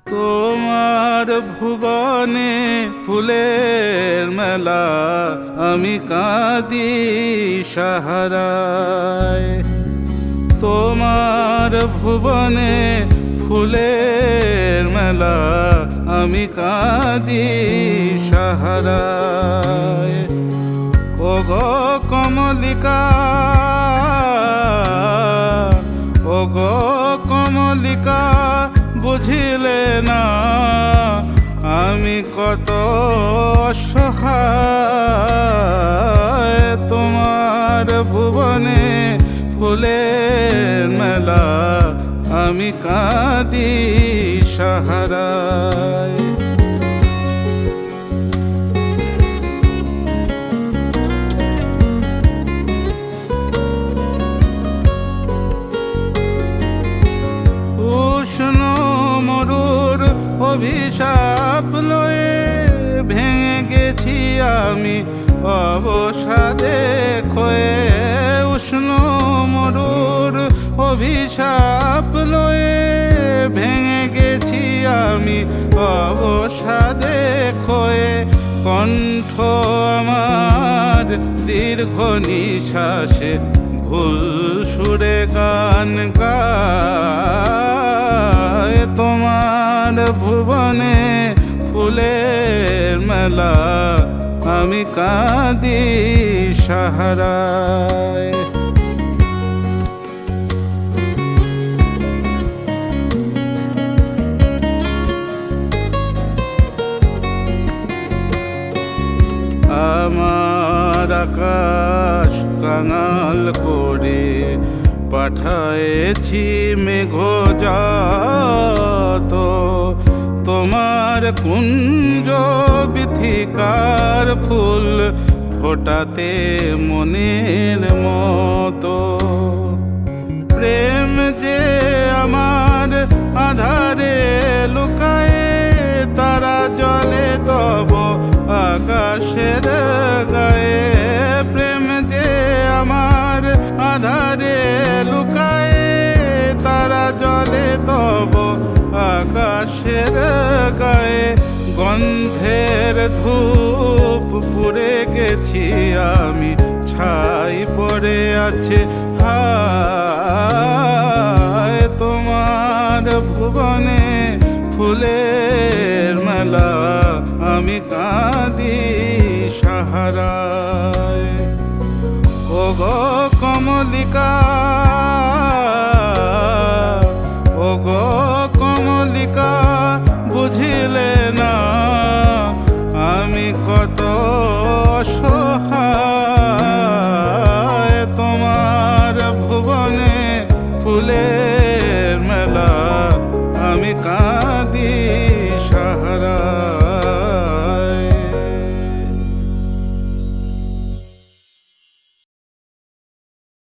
তোমার ভুবনে ফুলের মেলা, আমি কাঁদি সাহারায়। তোমার ভুবনে ফুলের মেলা, আমি কাঁদি সাহারায়। ওগো কমলিকা, ওগো কমলিকা, বুঝিলে না আমি কত অসহায়। তোমার ভুবনে ফুলের মেলা, আমি কাঁদি সাহারায়। উষ্ণ মরুর অভিশাপ লয়ে ভেঙে গেছি আমি অবসাদে ক্ষয়ে। উষ্ণ মরুর অভিশাপ লয়ে ভেঙে গেছি আমি অবসাদে ক্ষয়ে। কণ্ঠ আমার দীর্ঘ নিঃশ্বাসে ভুল সুরে গান গায়। তোমার ভুবনে ফুলের মেলা, আমি কাঁদি সাহারায়। আমার আকাশ কাঙাল করে পাঠায়েছি মেঘজাত। তোমার কুঞ্জ বিথিকার ফুল ফোটাতে মনের মতো। প্রেম যে আমার আধারে লুকায়ে, তারা জলে তব আকাশের গায়ে। প্রেম যে আমার আধারে লুকায়ে, তারা জলে তব আকাশের গায়ে। গন্ধের ধূপ পুড়ে গেছি আমি, ছাই পড়ে আছে হায়। তোমার ভুবনে ফুলের মেলা, আমি কাঁদি সাহারায়। ওগো কমলিকা,